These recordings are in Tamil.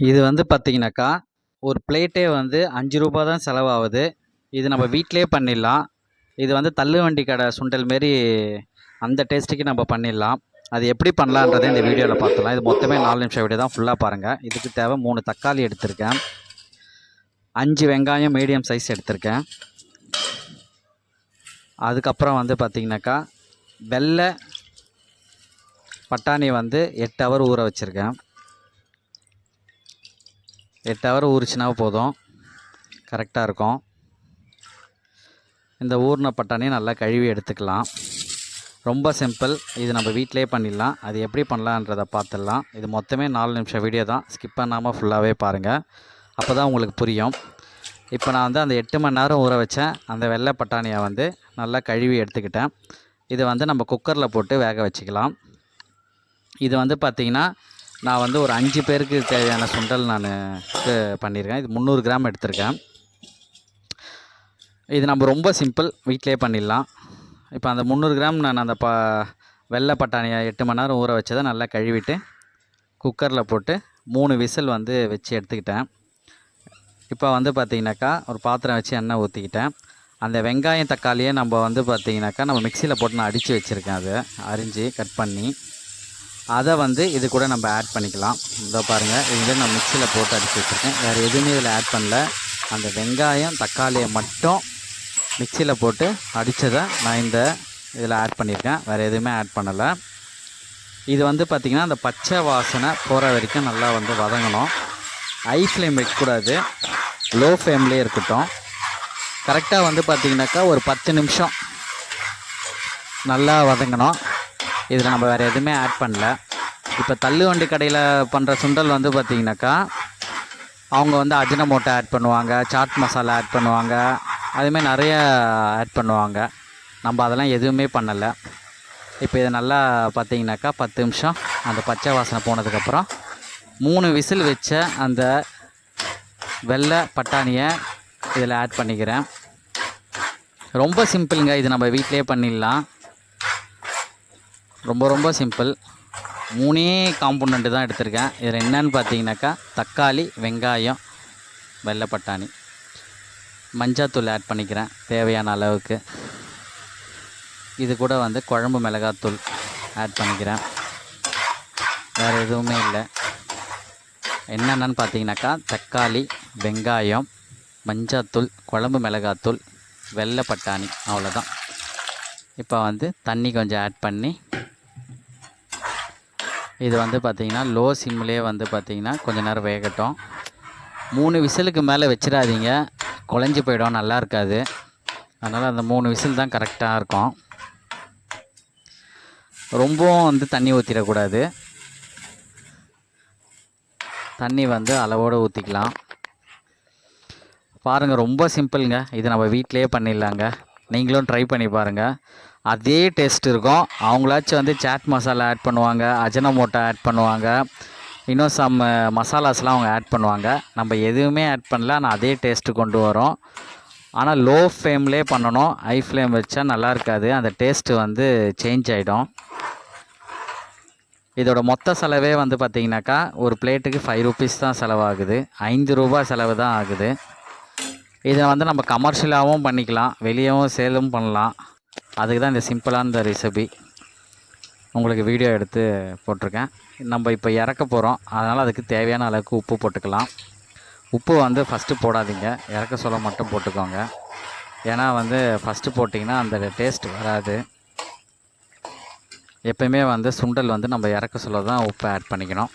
இது வந்து பார்த்தீங்கன்னாக்கா, ஒரு பிளேட்டே வந்து ரூ. 5 தான் செலவாகுது. இது நம்ம வீட்டிலேயே பண்ணிடலாம். இது வந்து தள்ளுவண்டி கடை சுண்டல் மாரி அந்த டேஸ்ட்டுக்கு நம்ம பண்ணிடலாம். அது எப்படி பண்ணலான்றதை இந்த வீடியோவில் பார்த்துலாம். இது மொத்தமே 4 நிமிஷம் வீடியோ தான், ஃபுல்லாக பாருங்கள். இதுக்கு தேவை 3 தக்காளி எடுத்திருக்கேன், 5 வெங்காயம் மீடியம் சைஸ் எடுத்திருக்கேன். அதுக்கப்புறம் வந்து பார்த்திங்கனாக்கா வெள்ளை பட்டாணி வந்து 8 ஹவர் ஊற வச்சுருக்கேன். 8 ஹவர் ஊறிச்சுனா போதும், கரெக்டாக இருக்கும். இந்த ஊறின பட்டாணியை நல்லா கழுவி எடுத்துக்கலாம். ரொம்ப சிம்பிள், இது நம்ம வீட்டிலே பண்ணிடலாம். அது எப்படி பண்ணலான்றதை பார்த்துடலாம். இது மொத்தமே 4 நிமிஷம் வீடியோ தான், ஸ்கிப் பண்ணாமல் ஃபுல்லாகவே பாருங்கள், அப்போ தான் உங்களுக்கு புரியும். இப்போ நான் வந்து அந்த 8 மணி நேரம் ஊற வச்சேன் அந்த வெள்ளை பட்டாணியை வந்து நல்லா கழுவி எடுத்துக்கிட்டேன். இதை வந்து நம்ம குக்கரில் போட்டு வேக வச்சுக்கலாம். இது வந்து பார்த்திங்கன்னா நான் வந்து ஒரு 5 பேருக்கு தேவையான சுண்டல் நான் பண்ணியிருக்கேன். இது 300 கிராம் எடுத்திருக்கேன். இது நம்ம ரொம்ப சிம்பிள், வீட்டிலே பண்ணிடலாம். இப்போ அந்த 300 கிராம் நான் அந்த வெள்ளை பட்டாணியை 8 மணி நேரம் ஊற வச்சதை நல்லா கழுவிட்டு குக்கரில் போட்டு 3 விசில் வந்து வச்சு எடுத்துக்கிட்டேன். இப்போ வந்து பார்த்திங்கனாக்கா ஒரு பாத்திரம் வச்சு எண்ணெய் ஊற்றிக்கிட்டேன். அந்த வெங்காயம் தக்காளியை நம்ம வந்து பார்த்திங்கனாக்கா நம்ம மிக்சியில் போட்டு நான் அடித்து வச்சுருக்கேன். அதை அரிஞ்சு கட் பண்ணி அதை வந்து இது கூட நம்ம ஆட் பண்ணிக்கலாம். இதோ பாருங்கள், இது நான் மிக்சியில் போட்டு அடித்து வச்சுருக்கேன். வேறு எதுவுமே இதில் ஆட் பண்ணல. அந்த வெங்காயம் தக்காளியை மட்டும் மிக்சியில் போட்டு அடித்ததை நான் இந்த இதில் ஆட் பண்ணியிருக்கேன். வேறு எதுவுமே ஆட் பண்ணலை. இது வந்து பார்த்திங்கன்னா அந்த பச்சை வாசனை போகிற வரைக்கும் நல்லா வந்து வதங்கணும். ஹை ஃப்ளேம் வைக்கக்கூடாது, லோ ஃப்ளேம்லேயே இருக்கட்டும். கரெக்டாக வந்து பார்த்திங்கனாக்கா ஒரு 10 நிமிஷம் நல்லா வதங்கணும். இதில் நம்ம வேறு எதுவுமே ஆட் பண்ணல. இப்போ தள்ளுவண்டி கடையில் பண்ணுற சுண்டல் வந்து பார்த்திங்கனாக்கா அவங்க வந்து அஜினமோட்டோ ஆட் பண்ணுவாங்க, சாட் மசாலா ஆட் பண்ணுவாங்க, அதுமாதிரி நிறைய ஆட் பண்ணுவாங்க. நம்ம அதெல்லாம் எதுவுமே பண்ணலை. இப்போ இதை நல்லா பார்த்திங்கனாக்கா 10 நிமிஷம் அந்த பச்சை வாசனை போனதுக்கப்புறம் 3 விசில் வச்ச அந்த வெள்ளை பட்டாணியை இதில் ஆட் பண்ணிக்கிறேன். ரொம்ப சிம்பிளுங்க, இது நம்ம வீட்டிலே பண்ணிடலாம். ரொம்ப ரொம்ப சிம்பிள். 3 காம்பனண்ட்டு தான் எடுத்திருக்கேன். இதில் என்னன்னு பார்த்தீங்கன்னாக்கா தக்காளி, வெங்காயம், வெள்ளை பட்டாணி, மஞ்சாத்தூள் ஆட் பண்ணிக்கிறேன் தேவையான அளவுக்கு. இது கூட வந்து குழம்பு மிளகாத்தூள் ஆட் பண்ணிக்கிறேன். வேறு எதுவுமே இல்லை. என்னென்னு பார்த்தீங்கன்னாக்கா தக்காளி, வெங்காயம், மஞ்சாத்தூள், குழம்பு மிளகாத்தூள், வெள்ளை பட்டாணி, அவ்வளோதான். இப்போ வந்து தண்ணி கொஞ்சம் ஆட் பண்ணி இது வந்து பார்த்திங்கன்னா லோ சிம்லேயே வந்து பார்த்திங்கன்னா கொஞ்சம் நேரம் வேகட்டும். 3 விசிலுக்கு மேலே வச்சிடாதீங்க, குழஞ்சி போயிடும், நல்லா இருக்காது. அதனால் அந்த 3 விசில் தான் கரெக்டாக இருக்கும். ரொம்பவும் வந்து தண்ணி ஊற்றிடக்கூடாது, தண்ணி வந்து அளவோடு ஊற்றிக்கலாம். பாருங்கள், ரொம்ப சிம்பிளுங்க. இது நம்ம வீட்டிலையே பண்ணிடலாங்க. நீங்களும் ட்ரை பண்ணி பாருங்கள், அதே டேஸ்ட் இருக்கும். அவங்களாச்சும் வந்து சாட் மசாலா ஆட் பண்ணுவாங்க, அஜினமோட்டோ ஆட் பண்ணுவாங்க, இன்னும் சம் மசாலாஸ்லாம் அவங்க ஆட் பண்ணுவாங்க. நம்ம எதுவுமே ஆட் பண்ணல, ஆனால் அதே டேஸ்ட்டு கொண்டு வரும். ஆனால் லோ ஃப்ளேம்லேயே பண்ணணும், ஹை ஃப்ளேம் வச்சா நல்லா இருக்காது, அந்த டேஸ்ட்டு வந்து சேஞ்ச் ஆகிடும். இதோட மொத்த செலவே வந்து பார்த்திங்கனாக்கா ஒரு பிளேட்டுக்கு 5 ரூபீஸ் தான் செலவாகுது, 5 ரூபா செலவு தான் ஆகுது. இதை வந்து நம்ம கமர்ஷியலாகவும் பண்ணிக்கலாம், வெளியவும் சேலும் பண்ணலாம். அதுக்கு தான் இந்த சிம்பிளான இந்த ரெசிபி உங்களுக்கு வீடியோ எடுத்து போட்டிருக்கேன். நம்ம இப்போ இறக்க போகிறோம், அதனால் அதுக்கு தேவையான அளவுக்கு உப்பு போட்டுக்கலாம். உப்பு வந்து ஃபஸ்ட்டு போடாதீங்க, இறக்க சொல்ல மட்டும் போட்டுக்கோங்க. ஏன்னா வந்து ஃபஸ்ட்டு போட்டிங்கன்னா அந்த டேஸ்ட் வராது. எப்போயுமே வந்து சுண்டல் வந்து நம்ம இறக்க சொல்ல தான் உப்பு ஆட் பண்ணிக்கணும்.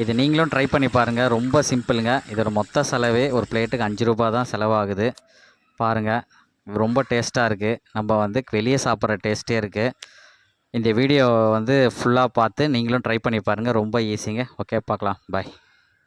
இது நீங்களும் ட்ரை பண்ணி பாருங்கள், ரொம்ப சிம்பிளுங்க. இதோட மொத்த செலவே ஒரு பிளேட்டுக்கு 5 ரூபா தான் செலவாகுது. பாருங்கள், ரொம்ப டேஸ்ட்டாக இருக்குது. நம்ம வந்து வெளியே சாப்பிட்ற டேஸ்ட்டே இருக்குது. இந்த வீடியோ வந்து ஃபுல்லாக பார்த்து நீங்களும் ட்ரை பண்ணி பாருங்கள், ரொம்ப ஈஸிங்க. ஓகே, பார்க்கலாம், பாய்.